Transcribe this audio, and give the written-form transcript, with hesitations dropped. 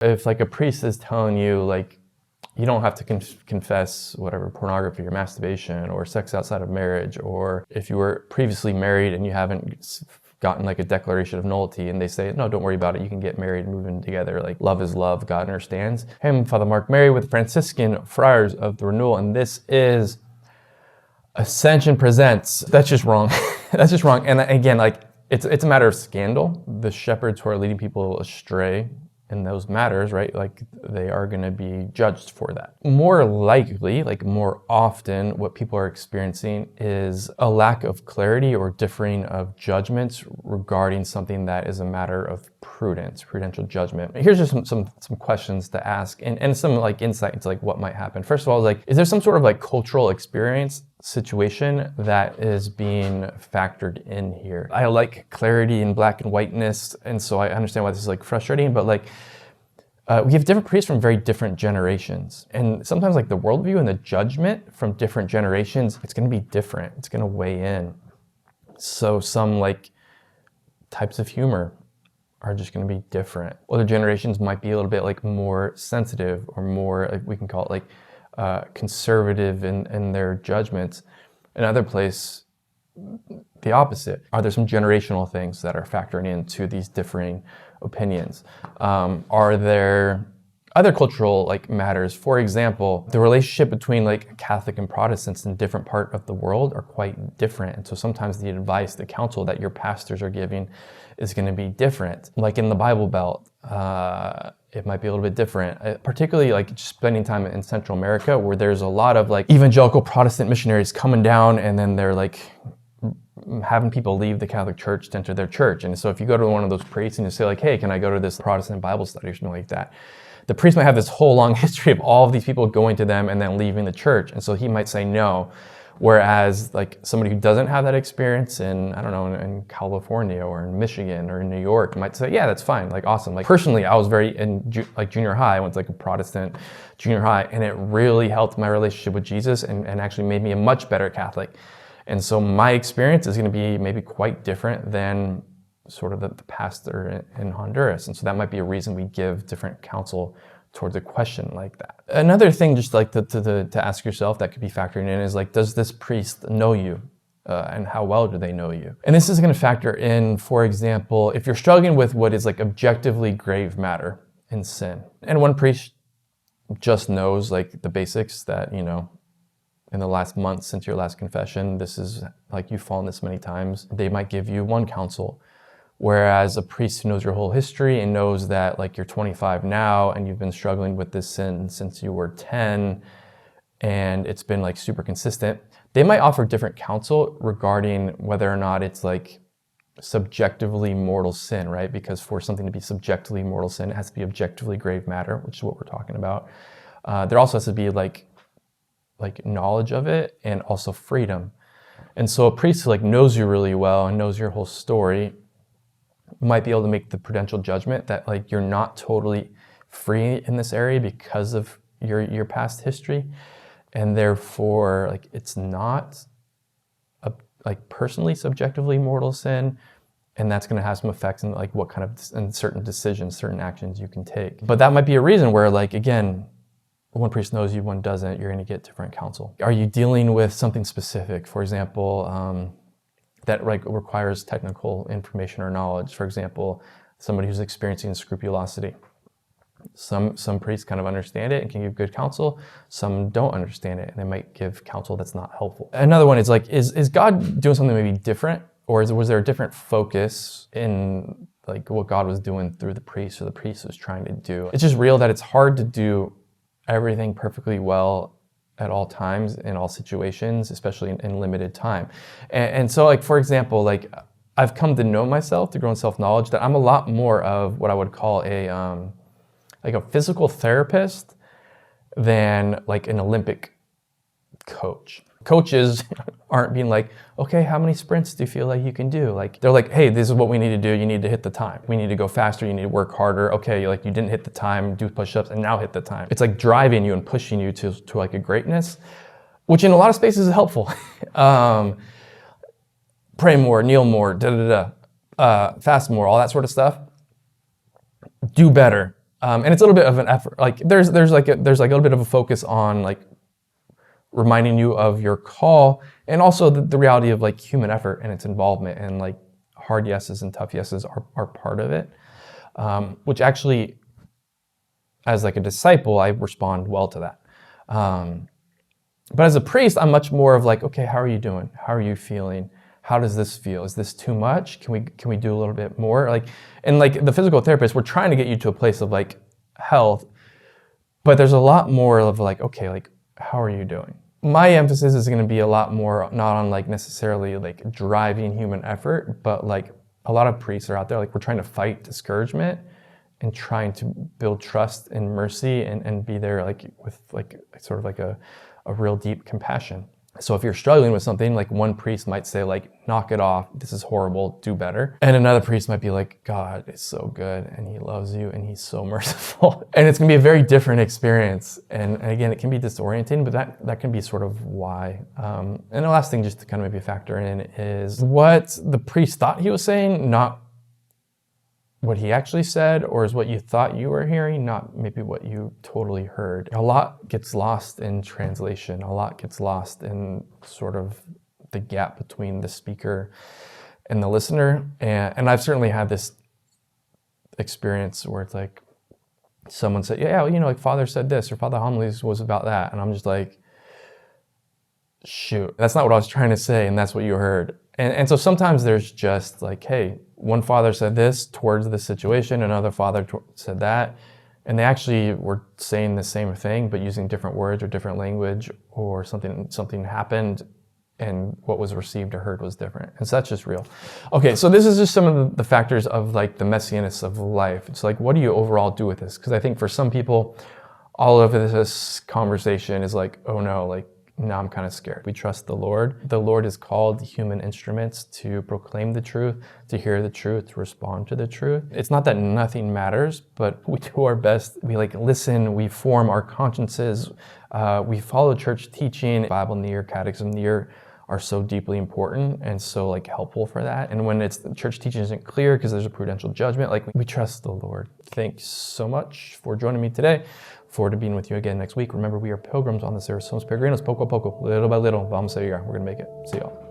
If like a priest is telling you like, you don't have to confess whatever pornography or masturbation or sex outside of marriage, or if you were previously married and you haven't gotten like a declaration of nullity and they say, no, don't worry about it, you can get married and move in together, like love is love, God understands. Hey, I'm Father Mark Mary with Franciscan Friars of the Renewal, and this is Ascension Presents. That's just wrong. That's just wrong. And again, like it's a matter of scandal. The shepherds who are leading people astray in those matters, right? Like they are going to be judged for that. More likely, like more often, what people are experiencing is a lack of clarity or differing of judgments regarding something that is a matter of prudence, prudential judgment. Here's just some questions to ask and some like insight into like what might happen. First of all, like, is there some sort of like cultural experience situation that is being factored in here? I like clarity and black and whiteness, and so I understand why this is like frustrating, but like we have different priests from very different generations, and sometimes like the worldview and the judgment from different generations, it's going to be different. It's going to weigh in. So some like types of humor are just going to be different. Other generations might be a little bit like more sensitive or more, like we can call it like conservative in their judgments. Another place, the opposite. Are there some generational things that are factoring into these differing opinions? Are there other cultural like matters? For example, the relationship between like Catholic and Protestants in different part of the world are quite different. And so sometimes the advice, the counsel that your pastors are giving is going to be different. Like in the Bible Belt, it might be a little bit different, particularly like just spending time in Central America, where there's a lot of like evangelical Protestant missionaries coming down, and then they're like having people leave the Catholic Church to enter their church. And so if you go to one of those priests and you say like, hey, can I go to this Protestant Bible study or something like that? The priest might have this whole long history of all of these people going to them and then leaving the church. And so he might say no. Whereas like somebody who doesn't have that experience in, I don't know, in California or in Michigan or in New York might say, yeah, that's fine, like awesome. Like personally, I was very in like junior high, I went to like a Protestant junior high, and it really helped my relationship with Jesus and actually made me a much better Catholic. And so my experience is gonna be maybe quite different than sort of the pastor in Honduras. And so that might be a reason we give different counsel towards a question like that. Another thing just like to ask yourself that could be factoring in is like, does this priest know you? And how well do they know you? And this is going to factor in, for example, if you're struggling with what is like objectively grave matter in sin, and one priest just knows like the basics that, you know, in the last month since your last confession, this is like you've fallen this many times, they might give you one counsel. Whereas a priest who knows your whole history and knows that like you're 25 now and you've been struggling with this sin since you were 10 and it's been like super consistent, they might offer different counsel regarding whether or not it's like subjectively mortal sin, right? Because for something to be subjectively mortal sin, it has to be objectively grave matter, which is what we're talking about. There also has to be like knowledge of it and also freedom. And so a priest who like knows you really well and knows your whole story might be able to make the prudential judgment that like you're not totally free in this area because of your past history, and therefore like it's not a like personally subjectively mortal sin, and that's going to have some effects in like what kind of and certain decisions, certain actions you can take. But that might be a reason where like again, one priest knows you, one doesn't, you're going to get different counsel. Are you dealing with something specific? For example, that like requires technical information or knowledge. For example, somebody who's experiencing scrupulosity. Some priests kind of understand it and can give good counsel. Some don't understand it and they might give counsel that's not helpful. Another one is like, is God doing something maybe different, or was there a different focus in like what God was doing through the priest or the priest was trying to do? It's just real that it's hard to do everything perfectly well at all times, in all situations, especially in limited time. And so like, for example, like I've come to know myself, to grow in self-knowledge, that I'm a lot more of what I would call like a physical therapist than like an Olympic coach. Coaches aren't being like, okay, how many sprints do you feel like you can do? Like they're like, hey, this is what we need to do. You need to hit the time. We need to go faster. You need to work harder. Okay, like you didn't hit the time, do push-ups, and now hit the time. It's like driving you and pushing you to like a greatness, which in a lot of spaces is helpful. Pray more, kneel more, fast more, all that sort of stuff. Do better. And it's a little bit of an effort. Like there's like a little bit of a focus on like reminding you of your call, and also the reality of like human effort and its involvement, and like hard yeses and tough yeses are part of it. Which actually, as like a disciple, I respond well to that. But as a priest, I'm much more of like, okay, how are you doing? How are you feeling? How does this feel? Is this too much? Can we do a little bit more? Like, and like the physical therapist, we're trying to get you to a place of like health, but there's a lot more of like, okay, like, how are you doing? My emphasis is going to be a lot more not on like necessarily like driving human effort, but like a lot of priests are out there, like we're trying to fight discouragement and trying to build trust and mercy and be there like with like sort of like a real deep compassion. So if you're struggling with something, like one priest might say like, knock it off, this is horrible, do better. And another priest might be like, God is so good and he loves you and he's so merciful. And it's gonna be a very different experience. And again, it can be disorienting, but that can be sort of why. And the last thing just to kind of maybe factor in is what the priest thought he was saying, not what he actually said, or is what you thought you were hearing, not maybe what you totally heard. A lot gets lost in translation. A lot gets lost in sort of the gap between the speaker and the listener. And I've certainly had this experience where it's like, someone said, yeah, well, like Father said this, or Father Homilies was about that. And I'm just like, shoot, that's not what I was trying to say, and that's what you heard. And so sometimes there's just like, hey, one father said this towards this situation, another father said that, and they actually were saying the same thing, but using different words or different language, or something happened, and what was received or heard was different. And so that's just real. Okay, so this is just some of the factors of like the messiness of life. It's like, what do you overall do with this? Because I think for some people, all of this conversation is like, oh no, like, now I'm kind of scared. We trust the Lord. The Lord has called human instruments to proclaim the truth, to hear the truth, to respond to the truth. It's not that nothing matters, but we do our best. We like listen, we form our consciences, we follow church teaching. Bible in the ear, catechism in the ear are so deeply important and so like helpful for that. And when it's church teaching isn't clear because there's a prudential judgment, like we trust the Lord. Thanks so much for joining me today. Forward to being with you again next week. Remember, we are pilgrims on this earth. Somos peregrinos, poco a poco, little by little. Vamos a llegar. We're going to make it. See y'all.